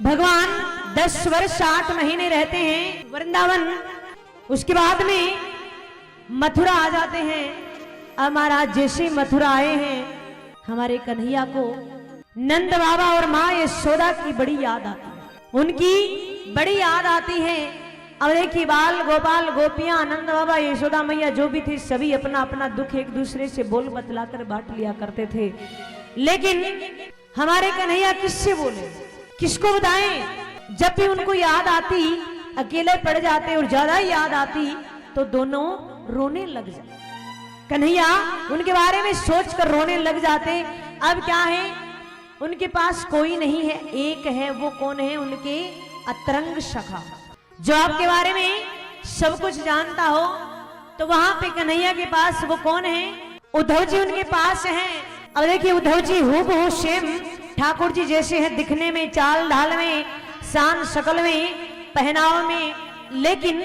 भगवान 10 वर्ष 8 महीने रहते हैं वृंदावन, उसके बाद में मथुरा आ जाते हैं। अब महाराज जैसे मथुरा आए हैं, हमारे कन्हैया को नंद बाबा और माँ यशोदा की बड़ी याद आती है, उनकी बड़ी याद आती है। अब देखिए बाल गोपाल गोपियां नंद बाबा यशोदा मैया जो भी थे सभी अपना अपना दुख एक दूसरे से बोल बतलाकर बांट लिया करते थे, लेकिन हमारे कन्हैया किससे बोले, किसको बताएं। जब भी उनको याद आती अकेले पड़ जाते और ज्यादा याद आती तो दोनों रोने लग जाते। कन्हैया उनके बारे में सोचकर रोने लग जाते। अब क्या है, उनके पास कोई नहीं है, एक है, वो कौन है, उनके अतरंग सखा जो आपके बारे में सब कुछ जानता हो। तो वहां पे कन्हैया के पास वो कौन है, उद्धव जी उनके पास हैं। अब देखिए उद्धव जी हूबहू सेम ठाकुर जी जैसे हैं दिखने में, चाल ढाल में, शान शकल में, पहनाव में, लेकिन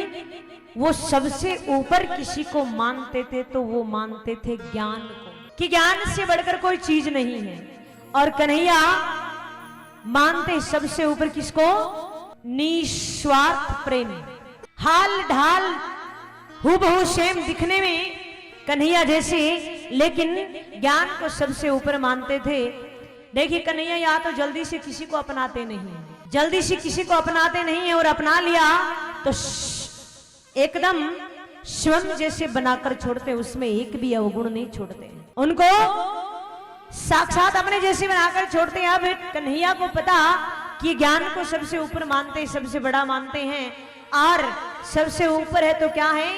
वो सबसे ऊपर किसी को मानते थे तो वो मानते थे ज्ञान को, कि ज्ञान से बढ़कर कोई चीज नहीं है। और कन्हैया मानते सबसे ऊपर किसको, निस्वार्थ प्रेम। हाल ढाल हूबहू सेम दिखने में कन्हैया जैसे, लेकिन ज्ञान को सबसे ऊपर मानते थे। देखिए कन्हैया या तो जल्दी से किसी को अपनाते नहीं है, जल्दी से किसी को अपनाते नहीं है, और अपना लिया तो एकदम स्वयं जैसे बनाकर छोड़ते, उसमें एक भी अवगुण नहीं छोड़ते, उनको साक्षात अपने जैसे बनाकर छोड़ते हैं। अब कन्हैया को पता कि ज्ञान को सबसे ऊपर मानते, सबसे बड़ा मानते हैं, और सबसे ऊपर है तो क्या है,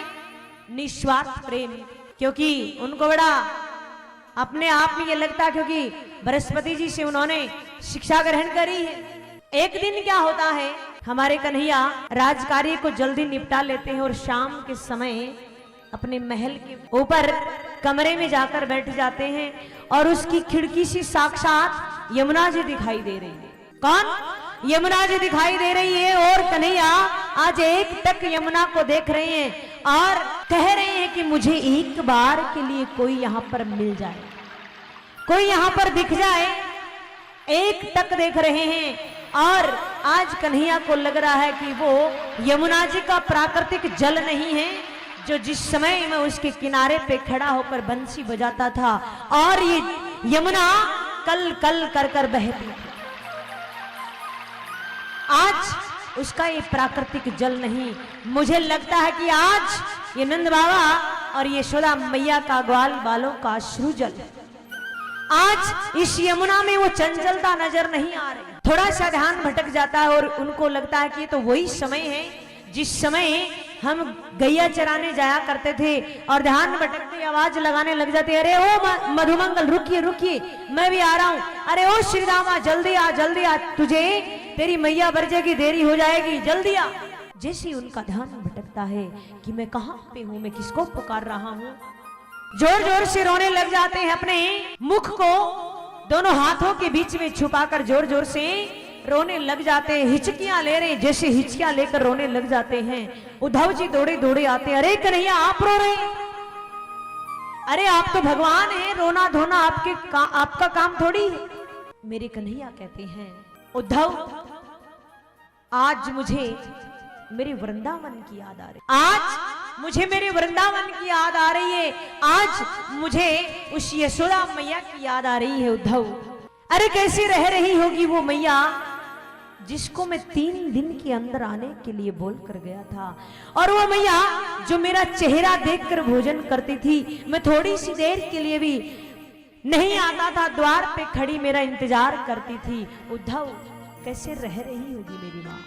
निस्वार्थ प्रेम। क्योंकि उनको बड़ा अपने आप में ये लगता, क्योंकि बृहस्पति जी से उन्होंने शिक्षा ग्रहण करी है। एक दिन क्या होता है, हमारे कन्हैया राजकार्य को जल्दी निपटा लेते हैं और शाम के समय अपने महल के ऊपर कमरे में जाकर बैठ जाते हैं, और उसकी खिड़की से साक्षात यमुना जी दिखाई दे रही है। कौन, यमुना जी दिखाई दे रही है। और कन्हैया आज एक टक यमुना को देख रहे हैं और कह रहे हैं कि मुझे एक बार के लिए कोई यहाँ पर मिल जाए, कोई यहाँ पर दिख जाए। एक टक देख रहे हैं, और आज कन्हैया को लग रहा है कि वो यमुना जी का प्राकृतिक जल नहीं है, जो जिस समय में उसके किनारे पे खड़ा होकर बंसी बजाता था, और ये यमुना कल कल कर कर बहती थी। आज उसका ये प्राकृतिक जल नहीं, मुझे लगता है कि आज ये नंद बाबा और ये यशोदा मैया का ग्वाल बालों का अश्रु जल, आज इस यमुना में वो चंचलता नजर नहीं आ रही। थोड़ा सा ध्यान भटक जाता है और उनको लगता है कि ये तो वही समय है जिस समय हम गैया चराने जाया करते थे, और ध्यान भटकते आवाज लगाने लग जाते, अरे ओ मधुमंगल रुकिए रुकिए, मैं भी आ रहा हूं, अरे ओ श्री रामा जल्दी आ जल्दी आ, तुझे तेरी मैया बरजेगी, देरी हो जाएगी, जल्दी आ। जैसे उनका ध्यान भटकता है कि मैं कहां पे हूं, मैं किसको पुकार रहा हूं, जोर जोर से रोने लग जाते हैं। अपने मुख को दोनों हाथों के बीच में छुपाकर जोर जोर से रोने लग जाते हैं, हिचकियां ले रहे, जैसे हिचकियां लेकर रोने लग जाते हैं। उद्धव जी दौड़े दौड़े आते, अरे कन्हैया आप रो रहे हैं, अरे आप तो भगवान हैं, रोना धोना आपका काम थोड़ी है। मेरे कन्हैया कहते हैं, उद्धव आज मुझे मेरे वृंदावन की याद आ रही, आज मुझे मेरे वृंदावन की याद आ रही है, आज मुझे उस यशोदा मैया की याद आ रही है। उद्धव अरे कैसे रह रही होगी वो मैया जिसको मैं 3 दिन के अंदर आने के लिए बोल कर गया था, और वो मैया जो मेरा चेहरा देखकर भोजन करती थी, मैं थोड़ी सी देर के लिए भी नहीं आता था, द्वार पे खड़ी मेरा इंतजार करती थी। उद्धव कैसे रह रही होगी मेरी माँ,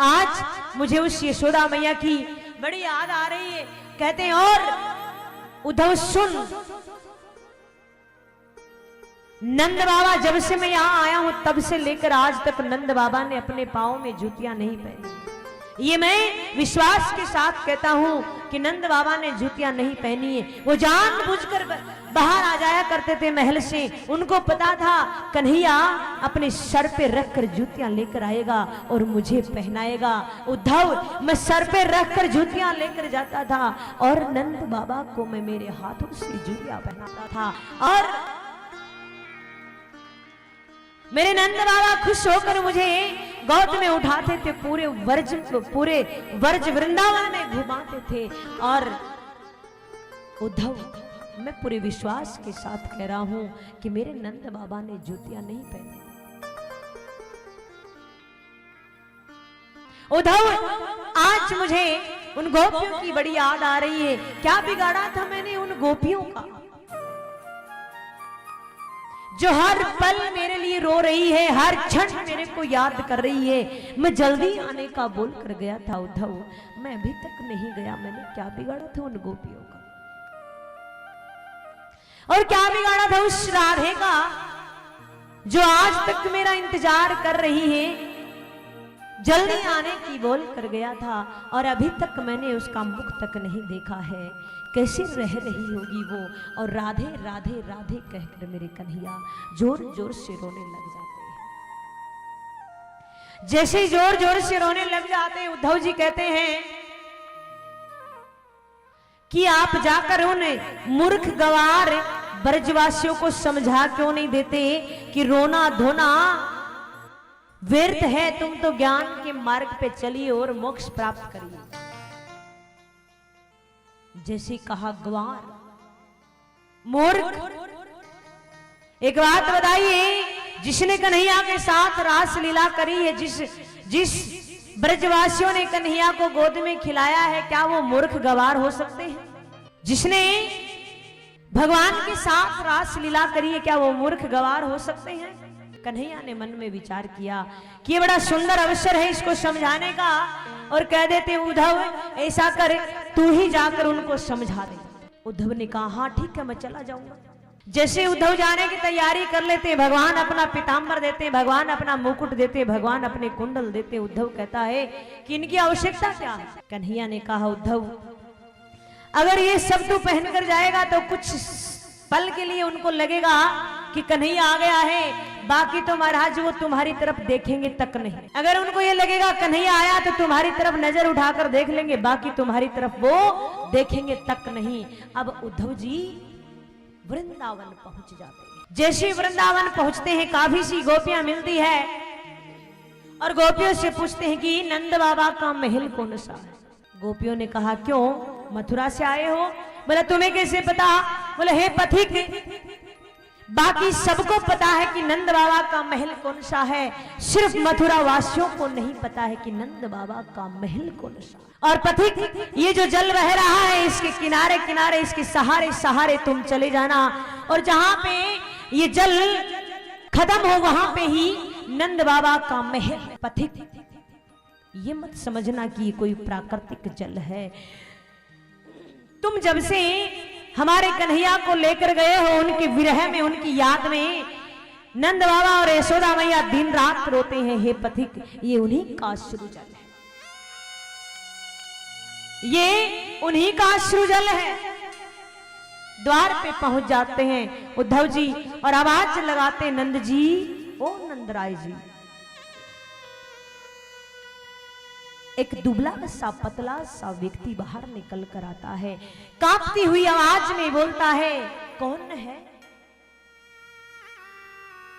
आज मुझे उस यशोदा मैया की बड़ी याद आ रही है। कहते हैं, और उद्धव सुन, नंद बाबा जब से मैं यहां आया हूं तब से लेकर आज तक नंद बाबा ने अपने पांव में जूतियां नहीं पहनी। ये मैं विश्वास के साथ कहता हूं कि नंद बाबा ने जूतियां नहीं पहनी है। वो जानबूझकर बाहर आ जाया करते थे महल से, उनको पता था कन्हैया अपने सर पे रखकर जूतियां लेकर आएगा और मुझे पहनाएगा। उद्धव मैं सर पे रखकर जूतियां लेकर जाता था और नंद बाबा को मैं मेरे हाथों से जूतियां पहनाता था, और मेरे नंद बाबा खुश होकर मुझे गोद में उठाते थे, पूरे वर्ज वृंदावन में घुमाते थे। और उद्धव, मैं पूरे विश्वास के साथ कह रहा हूं कि मेरे नंद बाबा ने जूतियां नहीं पहनी। उद्धव, आज मुझे उन गोपियों की बड़ी याद आ रही है। क्या बिगाड़ा था मैंने उन गोपियों का, जो हर पल मेरे लिए रो रही है, हर क्षण मेरे को याद कर रही है। मैं जल्दी आने का बोल कर गया था उद्धव, मैं अभी तक नहीं गया। मैंने क्या बिगाड़ा था उन गोपियों का, और क्या बिगाड़ा था उस राधे का जो आज तक मेरा इंतजार कर रही है। जल्दी आने की बोल कर गया था और अभी तक मैंने उसका मुख तक नहीं देखा है। कैसे रह रही होगी वो, और राधे राधे राधे कहकर मेरे कन्हैया जोर जोर से रोने लग जाते हैं। जैसे जोर जोर से रोने लग जाते हैं, उद्धव जी कहते हैं कि आप जाकर उन मूर्ख गवार ब्रजवासियों को समझा क्यों नहीं देते कि रोना धोना व्यर्थ है, तुम तो ज्ञान के मार्ग पे चलिए और मोक्ष प्राप्त करिए। जैसे कहा गवार, मूर्ख। एक बात बताइए, जिसने कन्हैया के साथ रास लीला करी है, जिस ब्रजवासियों ने कन्हैया को गोद में खिलाया है, क्या वो मूर्ख गवार हो सकते हैं? जिसने भगवान के साथ रास लीला करी है, क्या वो मूर्ख गवार हो सकते हैं? कन्हैया ने मन में विचार किया कि ये बड़ा सुंदर अवसर है इसको समझाने का, और कह देते उद्धव, ऐसा कर तू ही जाकर उनको समझा दे। उद्धव ने कहा हाँ ठीक है, मैं चला जाऊंगा। जैसे उद्धव जाने की तैयारी कर लेते, भगवान अपना पीताम्बर देते, भगवान अपना मुकुट देते, भगवान अपने कुंडल देते। उद्धव कहता है कि इनकी आवश्यकता क्या है? कन्हैया ने कहा उद्धव, अगर ये सब तू पहन कर जाएगा तो कुछ पल के लिए उनको लगेगा कि कन्हैया आ गया है, बाकी तो महाराज वो तुम्हारी तरफ देखेंगे तक नहीं। अगर उनको ये लगेगा कन्हैया आया तो तुम्हारी तरफ नजर उठाकर देख लेंगे, बाकी तुम्हारी तरफ वो देखेंगे तक नहीं। अब उद्धव जी वृंदावन पहुंच जाते हैं। जैसे वृंदावन पहुंचते हैं, काफी सी गोपियां मिलती है और गोपियों से पूछते हैं कि नंद बाबा का महल कौन सा है? गोपियों ने कहा क्यों, मथुरा से आए हो? बोला तुम्हें कैसे पता? बोले हे पथिक, बाकी सबको पता है कि नंद बाबा का महल कौन सा है, सिर्फ मथुरा वासियों को नहीं पता है कि नंद बाबा का महल कौन सा। और पथिक, ये जो जल बह रहा है इसके किनारे किनारे, इसके सहारे सहारे तुम चले जाना, और जहां पे ये जल खत्म हो वहां पे ही नंद बाबा का महल। पथिक, ये मत समझना कि ये कोई प्राकृतिक जल है। तुम जब से हमारे कन्हैया को लेकर गए हो, उनके विरह में, उनकी याद में नंद बाबा और यशोदा मैया दिन रात रोते हैं। हे पथिक, ये उन्हीं का अश्रुजल है, ये उन्हीं का अश्रुजल है। द्वार पे पहुंच जाते हैं उद्धव जी और आवाज लगाते, नंद जी, ओ नंदराय जी। एक दुबला सा पतला सा व्यक्ति बाहर निकल कर आता है, कांपती हुई आवाज में बोलता है, कौन है?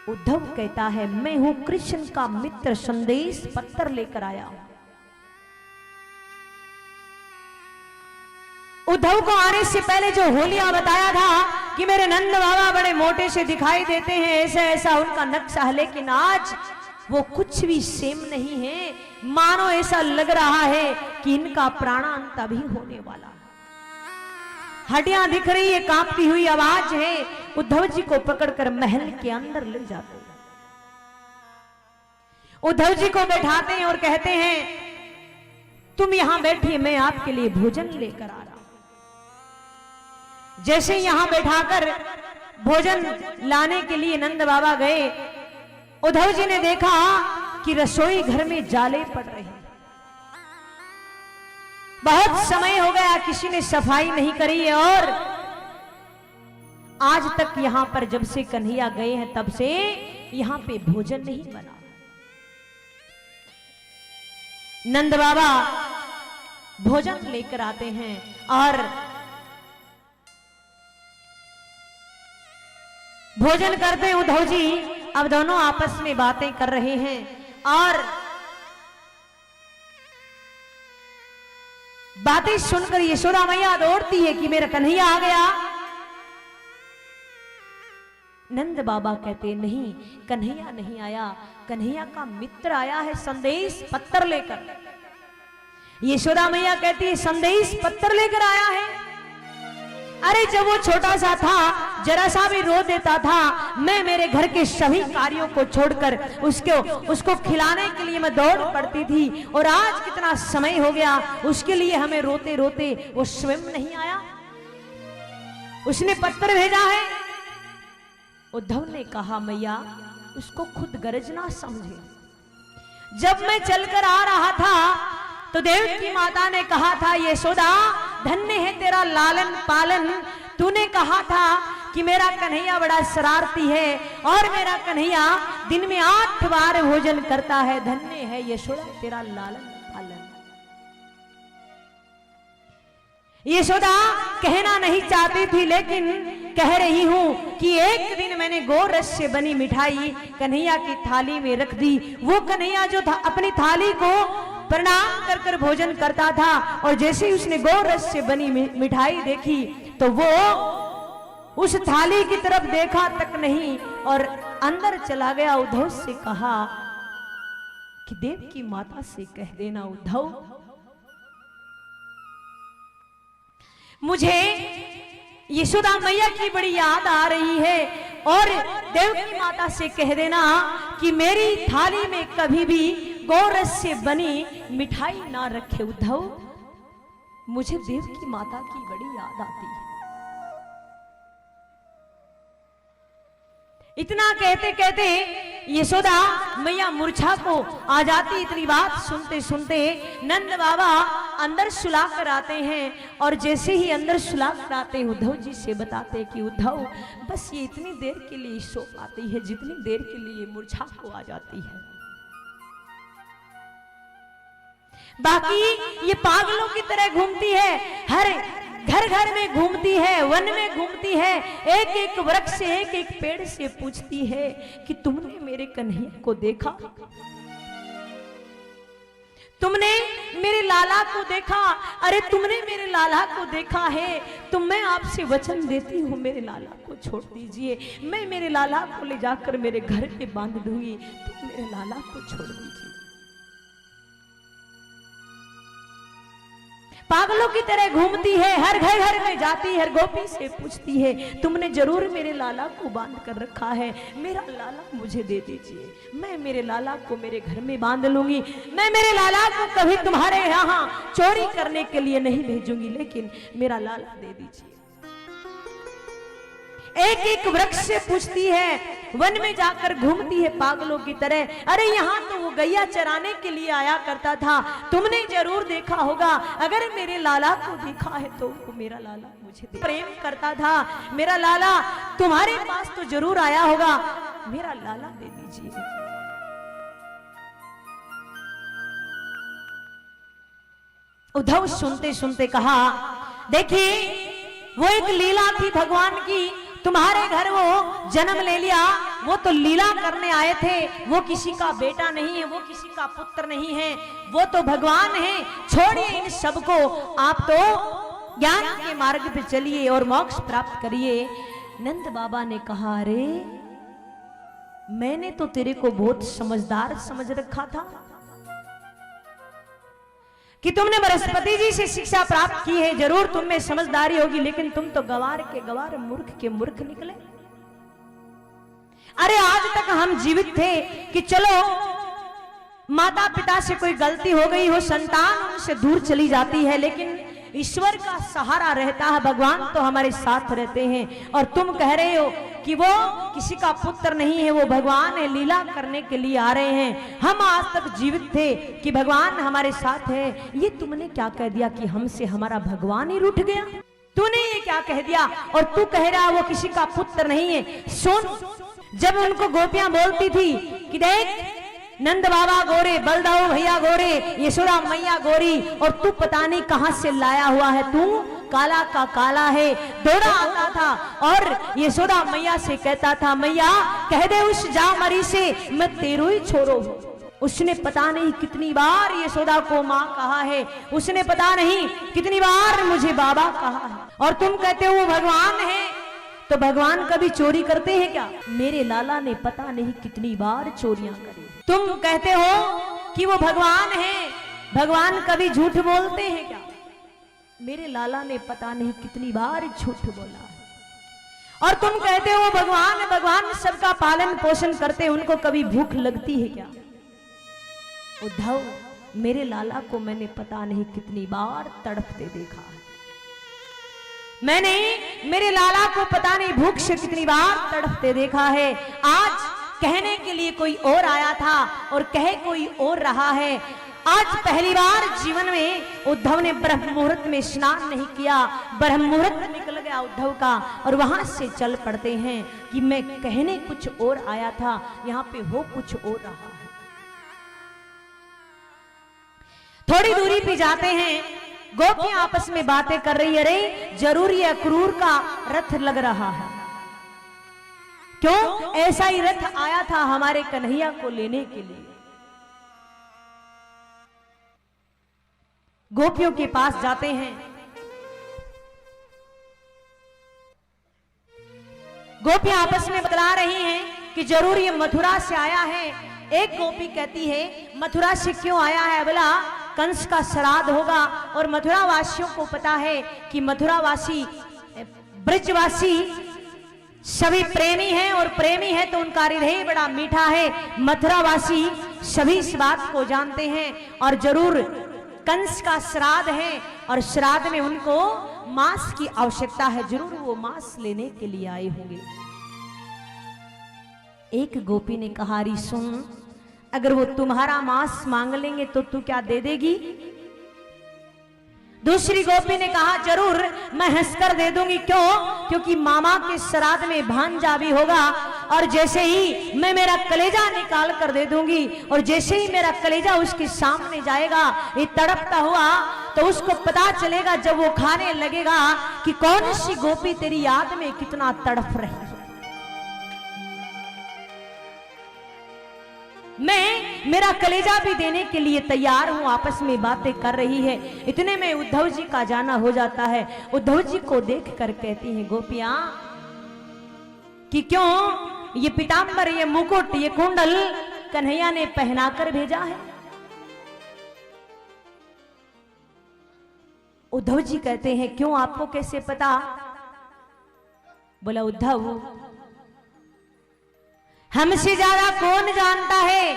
उद्धव कहता है, मैं हूं कृष्ण का मित्र, संदेश पत्र लेकर आया हूं। उद्धव को आने से पहले जो होलिया बताया था कि मेरे नंद बाबा बड़े मोटे से दिखाई देते हैं, ऐसा ऐसा उनका नक्शा है, लेकिन आज वो कुछ भी सेम नहीं है। मानो ऐसा लग रहा है कि इनका प्राणांत अभी होने वाला। हड्डियां दिख रही है, कांपती हुई आवाज है। उद्धव जी को पकड़कर महल के अंदर ले जाते हैं, उद्धव जी को बैठाते हैं और कहते हैं, तुम यहां बैठिए, मैं आपके लिए भोजन लेकर आ रहा हूं। जैसे यहां बैठाकर भोजन लाने के लिए नंद बाबा गए, उद्धव जी ने देखा कि रसोई घर में जाले पड़ रहे हैं। बहुत समय हो गया, किसी ने सफाई नहीं करी है, और आज तक यहां पर जब से कन्हैया गए हैं तब से यहां पे भोजन नहीं बना। नंद बाबा भोजन लेकर आते हैं और भोजन करते हैं उद्धव जी अब दोनों आपस में बातें कर रहे हैं और बातें सुनकर यशोदा मैया दौड़ती है कि मेरा कन्हैया आ गया। नंद बाबा कहते नहीं, कन्हैया नहीं आया, कन्हैया का मित्र आया है संदेश पत्र लेकर। यशोदा मैया कहती है संदेश पत्र लेकर आया है। अरे जब वो छोटा सा था, जरा सा भी रो देता था, मैं मेरे घर के सभी कार्यों को छोड़कर उसको खिलाने के लिए मैं दौड़ पड़ती थी, और आज कितना समय हो गया उसके लिए हमें रोते रोते वो स्वयं नहीं आया, उसने पत्र भेजा है। उद्धव ने कहा मैया उसको खुद गरज ना समझे। जब मैं चलकर आ रहा था तो देवकी माता ने कहा था यशोदा धन्य है तेरा लालन पालन, तूने कहा था कि मेरा कन्हैया बड़ा शरारती है और मेरा कन्हैया दिन में 8 बार भोजन करता है, धन्य है यशोदा तेरा लालन पालन। यशोदा कहना नहीं चाहती थी लेकिन कह रही हूं कि एक दिन मैंने गोरस से बनी मिठाई कन्हैया की थाली में रख दी। वो कन्हैया जो था अपनी थाली को प्रणाम कर कर भोजन करता था, और जैसे ही उसने गोरस से बनी मिठाई देखी तो वो उस थाली की तरफ देखा तक नहीं और अंदर चला गया। उद्धव से कहा कि देवकी माता से कह देना उद्धव मुझे यशोदा मैया की बड़ी याद आ रही है, और देवकी माता से कह देना कि मेरी थाली में कभी भी गोरस से बनी मिठाई ना रखे। उद्धव मुझे देवकी माता की बड़ी याद आती है। इतना कहते कहते यशोदा मैया मूर्छा को आ जाती। इतनी बात सुनते सुनते नंद बाबा अंदर सुला कर आते हैं, और जैसे ही अंदर सुला कर आते उद्धव जी से बताते कि उद्धव बस ये इतनी देर के लिए सो पाती है जितनी देर के लिए मूर्छा को आ जाती है, बाकी ये पागलों की तरह घूमती है, हर घर घर में घूमती है, वन में घूमती है, एक एक वृक्ष से एक एक पेड़ से पूछती है कि तुमने मेरे कन्हैया को देखा, तुमने मेरे लाला को देखा, अरे तुमने मेरे लाला को देखा है तो मैं आपसे वचन देती हूँ मेरे लाला को छोड़ दीजिए, मैं मेरे लाला को ले जाकर मेरे घर में बांध दूंगी, तुम मेरे लाला को छोड़ दीजिए। पागलों की तरह घूमती है, हर घर घर में जाती है, हर गोपी से पूछती है तुमने जरूर मेरे लाला को बांध कर रखा है, मेरा लाला मुझे दे दीजिए, मैं मेरे लाला को मेरे घर में बांध लूंगी, मैं मेरे लाला को कभी तुम्हारे यहाँ चोरी करने के लिए नहीं भेजूंगी, लेकिन मेरा लाला दे दीजिए। एक एक वृक्ष से पूछती है, वन में जाकर घूमती है पागलों की तरह, अरे यहाँ तो वो गैया चराने के लिए आया करता था, तुमने जरूर देखा होगा, अगर मेरे लाला को देखा है तो वो मेरा लाला मुझे प्रेम करता था, मेरा लाला तुम्हारे पास तो जरूर आया होगा, मेरा लाला दे दीजिए। उद्धव सुनते सुनते कहा देखिए वो एक लीला थी भगवान की, तुम्हारे घर वो जन्म ले लिया, वो तो लीला करने आए थे, वो किसी का बेटा नहीं है, वो किसी का पुत्र नहीं है, वो तो भगवान है, छोड़िए इन सबको, आप तो ज्ञान के मार्ग पे चलिए और मोक्ष प्राप्त करिए। नंद बाबा ने कहा अरे मैंने तो तेरे को बहुत समझदार समझ रखा था कि तुमने बृहस्पति जी से शिक्षा प्राप्त की है, जरूर तुम में समझदारी होगी, लेकिन तुम तो गवार के गवार मूर्ख के मूर्ख निकले। अरे आज तक हम जीवित थे कि चलो माता पिता से कोई गलती हो गई हो, संतान उनसे दूर चली जाती है, लेकिन ईश्वर का सहारा रहता है, भगवान तो हमारे साथ रहते हैं, और तुम कह रहे हो कि वो किसी का पुत्र नहीं है, वो भगवान है, लीला करने के लिए आ रहे हैं, हम आज तक जीवित थे कि भगवान हमारे साथ है, ये तुमने क्या कह दिया कि हमसे हमारा भगवान ही रूठ गया, तूने ये क्या कह दिया, और तू कह रहा वो किसी का पुत्र नहीं है। सुन, जब उनको गोपियां बोलती थी कि देख नंद बाबा गोरे, बलदाऊ भैया गोरे, यशोदा मैया गोरी, और तू पता नहीं कहां से लाया हुआ है, काला का काला है, दौड़ा आता था और यशोदा मैया से कहता था, मैया कह दे उस जामरी से मैं तेरो ही छोरो हूं। उसने पता नहीं कितनी बार यशोदा को माँ कहा है, उसने पता नहीं कितनी बार मुझे बाबा कहा है, और तुम कहते हो वो भगवान है। तो भगवान कभी चोरी करते हैं क्या? मेरे लाला ने पता नहीं कितनी बार चोरियां करी। तुम कहते हो कि वो भगवान है, भगवान कभी झूठ बोलते हैं क्या? मेरे लाला ने पता नहीं कितनी बार झूठ बोला। और तुम कहते हो भगवान भगवान सबका पालन पोषण करते, उनको कभी भूख लगती है क्या? उद्धव, मेरे लाला को मैंने पता नहीं कितनी बार तड़पते देखा है। मैंने मेरे लाला को पता नहीं भूख से कितनी बार तड़पते देखा है। आज कहने के लिए कोई और आया था और कहे कोई और रहा है। आज पहली बार जीवन में उद्धव ने ब्रह्म मुहूर्त में स्नान नहीं किया, ब्रह्म मुहूर्त निकल गया उद्धव का, और वहां से चल पड़ते हैं कि मैं कहने कुछ और आया था, यहाँ पे हो कुछ और रहा है। थोड़ी दूरी पे जाते हैं, गोपियां आपस में बातें कर रही है, अरे जरूर ये अक्रूर का रथ लग रहा है। क्यों? ऐसा ही रथ आया था हमारे कन्हैया को लेने के लिए। गोपियों के पास जाते हैं, गोपियां आपस में बतला रही हैं कि जरूर ये मथुरा से आया है। एक गोपी कहती है, मथुरा से क्यों आया है? बोला कंस का श्राद्ध होगा, और मथुरा वासियों को पता है कि मथुरावासी ब्रजवासी सभी प्रेमी हैं, और प्रेमी है तो उनका हृदय बड़ा मीठा है। मथुरावासी सभी इस बात को जानते हैं, और जरूर कंस का श्राद्ध है, और श्राद्ध में उनको मांस की आवश्यकता है, जरूर वो मांस लेने के लिए आए होंगे। एक गोपी ने कहा, री सुन, अगर वो तुम्हारा मांस मांग लेंगे तो तू क्या दे देगी? दूसरी गोपी ने कहा, जरूर मैं हंसकर दे दूंगी। क्यों? क्योंकि मामा के श्राद्ध में भांजा भी होगा, और जैसे ही मैं मेरा कलेजा निकाल कर दे दूंगी, और जैसे ही मेरा कलेजा उसके सामने जाएगा ये तड़पता हुआ, तो उसको पता चलेगा जब वो खाने लगेगा कि कौन सी गोपी तेरी याद में कितना तड़प रही है। मैं मेरा कलेजा भी देने के लिए तैयार हूं। आपस में बातें कर रही है, इतने में उद्धव जी का जाना हो जाता है। उद्धव जी को देख कर कहती हैं गोपियां कि क्यों ये पीतांबर, ये मुकुट, ये कुंडल कन्हैया ने पहनाकर भेजा है। उद्धव जी कहते हैं, क्यों, आपको कैसे पता? बोला, उद्धव, हमसे ज्यादा कौन जानता है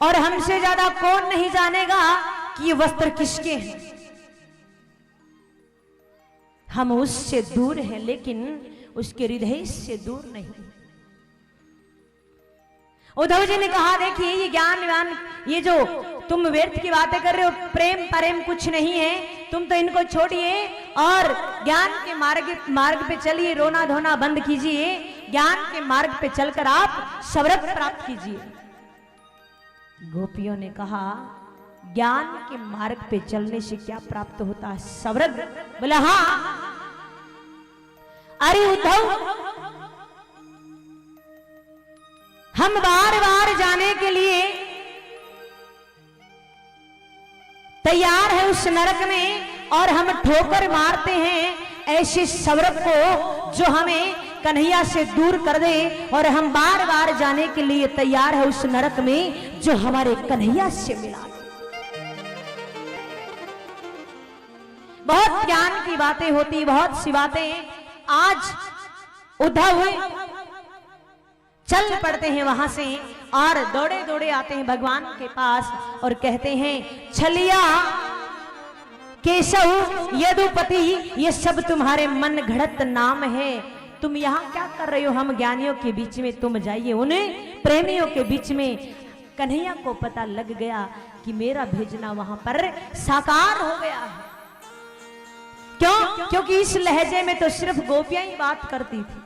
और हमसे ज्यादा कौन नहीं जानेगा कि ये वस्त्र किसके हैं। हम उससे दूर हैं, लेकिन उसके हृदय से दूर नहीं। उद्धव जी ने कहा, देखिए ये ज्ञान व्यान, ये जो तुम व्यर्थ की बातें कर रहे हो, प्रेम प्रेम कुछ नहीं है, तुम तो इनको छोड़िए और ज्ञान के मार्ग पे चलिए, रोना धोना बंद कीजिए, ज्ञान के मार्ग पे चलकर आप सवरत प्राप्त कीजिए। गोपियों ने कहा, ज्ञान के मार्ग पे चलने से क्या प्राप्त होता है? सवरत? बोला हाँ। अरे उद्धव, हम बार बार जाने के लिए तैयार है उस नरक में, और हम ठोकर मारते हैं ऐसे सवरत को जो हमें कन्हैया से दूर कर दे, और हम बार बार जाने के लिए तैयार है उस नरक में जो हमारे कन्हैया से मिला दे। बहुत ज्ञान की बातें होती, बहुत सी बातें। आज उद्धव चल पड़ते हैं वहां से, और दौड़े दौड़े आते हैं भगवान के पास और कहते हैं, छलिया, केशव, यदुपति, ये सब तुम्हारे मन घड़त नाम है। तुम यहाँ क्या कर रहे हो? हम ज्ञानियों के बीच में, तुम जाइए उन्हें प्रेमियों के बीच में। कन्हैया को पता लग गया कि मेरा भेजना वहां पर साकार हो गया है। क्यों? क्योंकि इस लहजे में तो सिर्फ गोपियां ही बात करती थी।